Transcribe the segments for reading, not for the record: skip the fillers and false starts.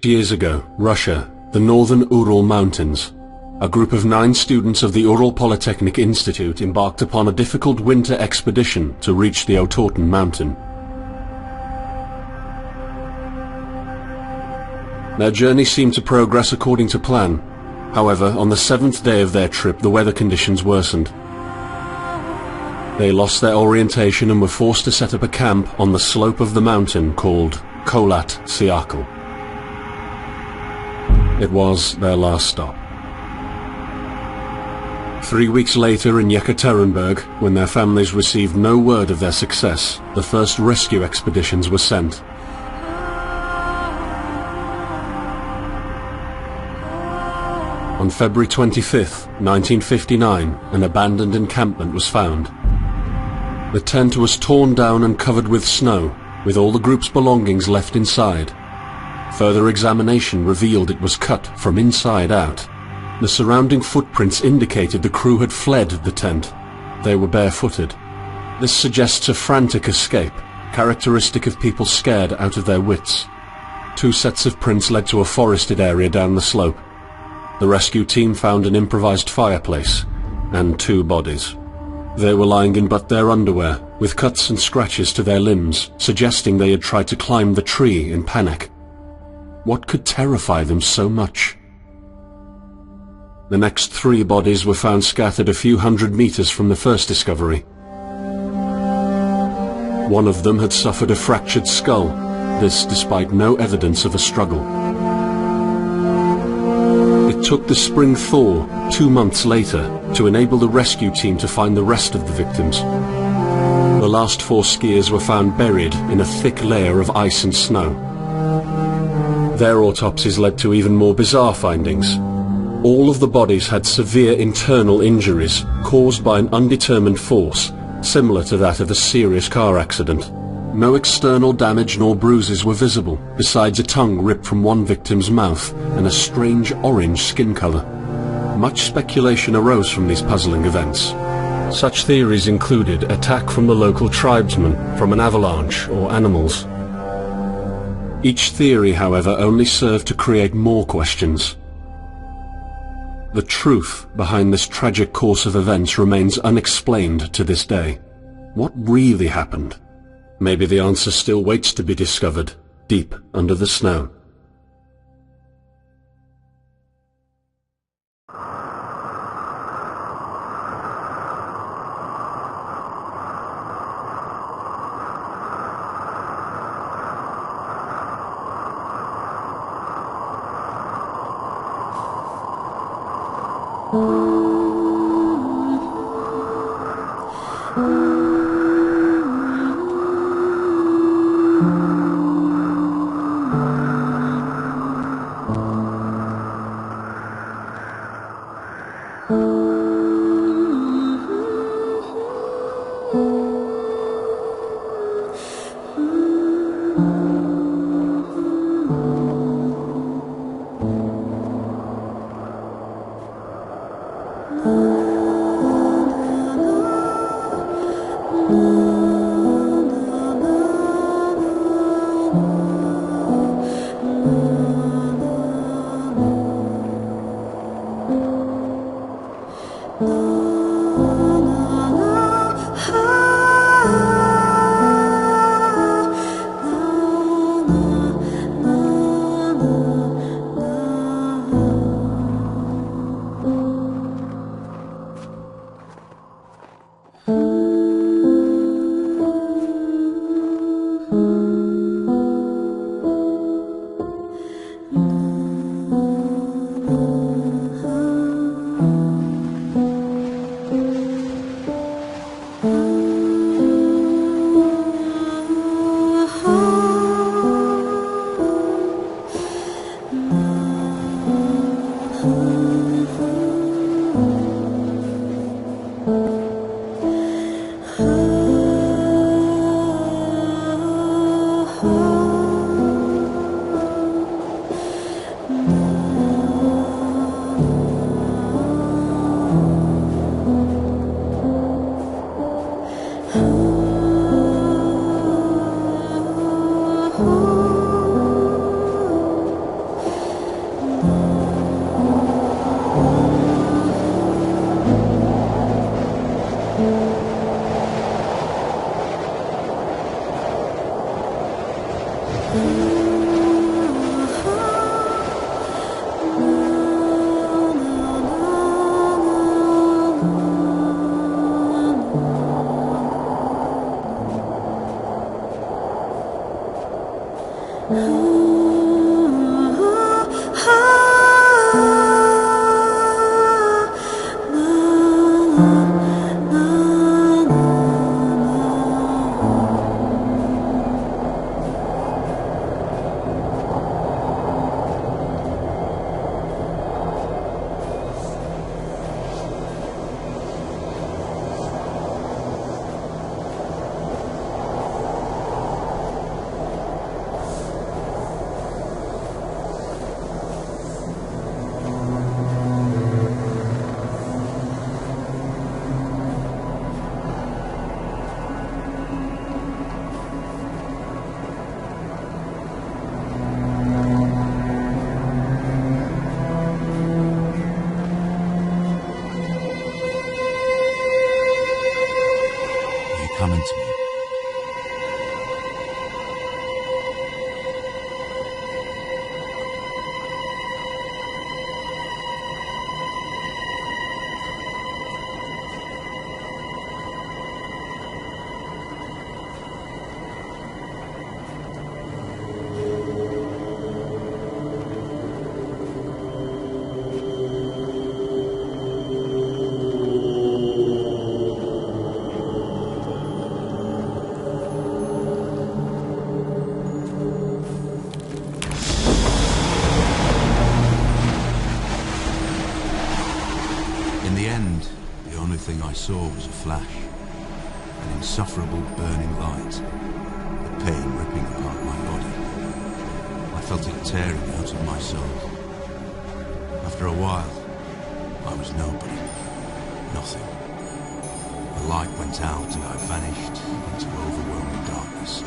Years ago, Russia, the northern Ural Mountains. A group of 9 students of the Ural Polytechnic Institute embarked upon a difficult winter expedition to reach the Otorten mountain. Their journey seemed to progress according to plan. However, on the 7th day of their trip, the weather conditions worsened. They lost their orientation and were forced to set up a camp on the slope of the mountain called Kholat Siakal. It was their last stop. 3 weeks later in Yekaterinburg, when their families received no word of their success, the first rescue expeditions were sent. On February 25, 1959, an abandoned encampment was found. The tent was torn down and covered with snow, with all the group's belongings left inside. Further examination revealed it was cut from inside out. The surrounding footprints indicated the crew had fled the tent. They were barefooted. This suggests a frantic escape, characteristic of people scared out of their wits. 2 sets of prints led to a forested area down the slope. The rescue team found an improvised fireplace and 2 bodies. They were lying in but their underwear, with cuts and scratches to their limbs, suggesting they had tried to climb the tree in panic. What could terrify them so much? The next 3 bodies were found scattered a few hundred meters from the first discovery. One of them had suffered a fractured skull, this despite no evidence of a struggle. It took the spring thaw 2 months later to enable the rescue team to find the rest of the victims. The last 4 skiers were found buried in a thick layer of ice and snow. Their autopsies led to even more bizarre findings. All of the bodies had severe internal injuries caused by an undetermined force, similar to that of a serious car accident. No external damage nor bruises were visible, besides a tongue ripped from one victim's mouth and a strange orange skin color. Much speculation arose from these puzzling events. Such theories included attack from the local tribesmen, from an avalanche, or animals. Each theory, however, only served to create more questions. The truth behind this tragic course of events remains unexplained to this day. What really happened? Maybe the answer still waits to be discovered, deep under the snow. thing I saw was a flash, an insufferable burning light, the pain ripping apart my body. I felt it tearing out of my soul. After a while, I was nobody, nothing. The light went out and I vanished into overwhelming darkness.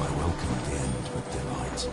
I welcomed the end with delight.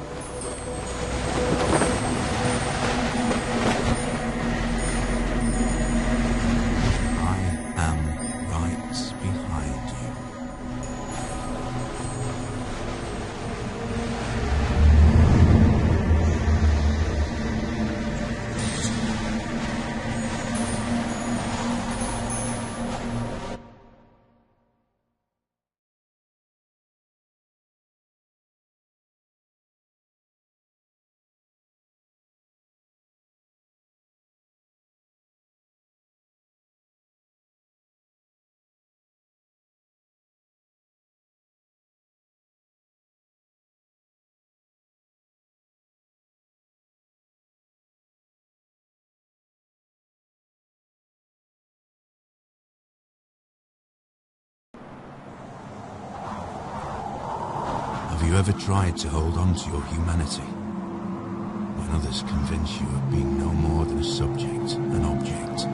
Have you ever tried to hold on to your humanity when others convince you of being no more than a subject, an object,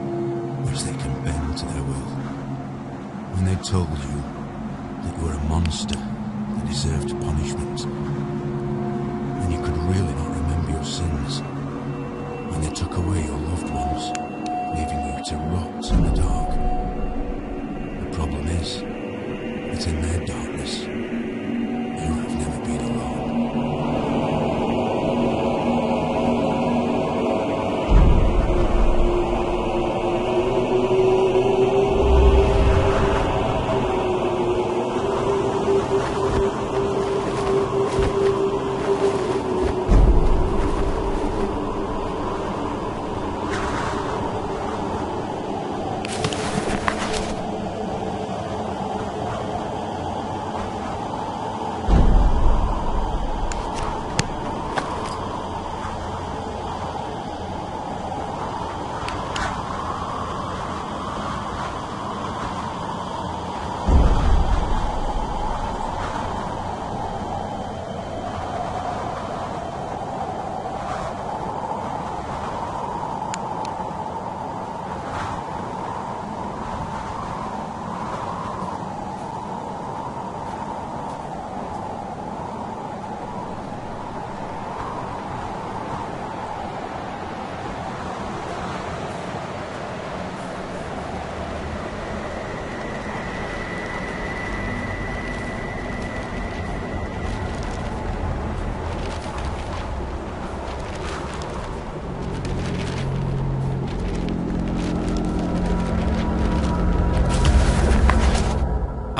which they can bend to their will? When they told you that you were a monster that deserved punishment, and you could really not remember your sins? When they took away your loved ones, leaving you to rot in the dark? The problem is that in their darkness, you have never been alone.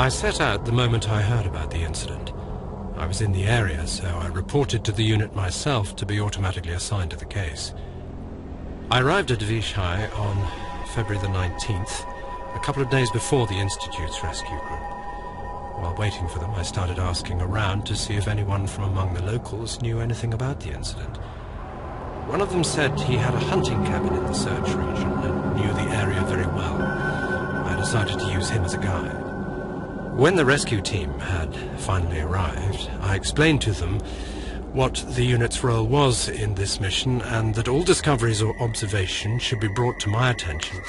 I set out the moment I heard about the incident. I was in the area, so I reported to the unit myself to be automatically assigned to the case. I arrived at Vishai on February the 19th, a couple of days before the Institute's rescue group. While waiting for them, I started asking around to see if anyone from among the locals knew anything about the incident. One of them said he had a hunting cabin in the search region and knew the area very well. I decided to use him as a guide. When the rescue team had finally arrived, I explained to them what the unit's role was in this mission and that all discoveries or observations should be brought to my attention.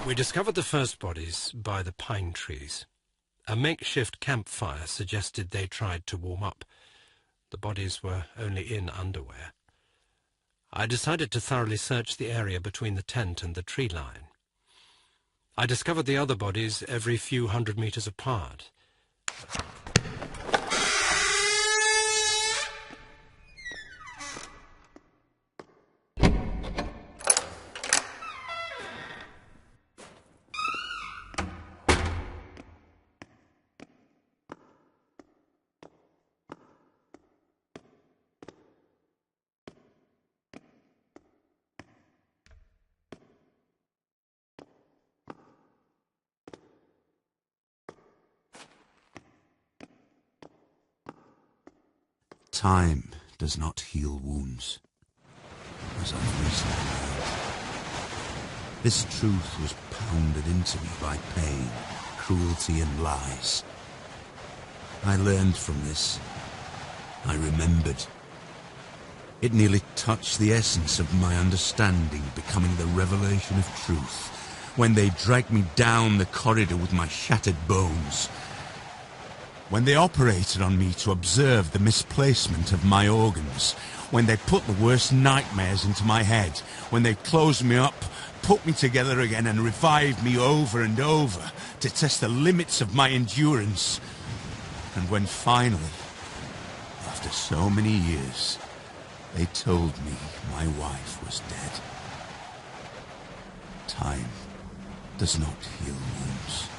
We discovered the first bodies by the pine trees. A makeshift campfire suggested they tried to warm up. The bodies were only in underwear. I decided to thoroughly search the area between the tent and the tree line. I discovered the other bodies every few hundred meters apart. Time does not heal wounds, as I've recently learned. This truth was pounded into me by pain, cruelty and lies. I learned from this. I remembered. It nearly touched the essence of my understanding, becoming the revelation of truth, when they dragged me down the corridor with my shattered bones. When they operated on me to observe the misplacement of my organs, when they put the worst nightmares into my head, when they closed me up, put me together again and revived me over and over to test the limits of my endurance. And when finally, after so many years, they told me my wife was dead. Time does not heal wounds.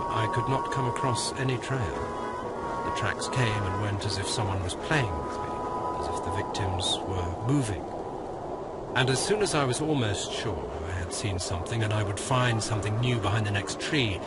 I could not come across any trail. The tracks came and went as if someone was playing with me, as if the victims were moving. And as soon as I was almost sure I had seen something and I would find something new behind the next tree,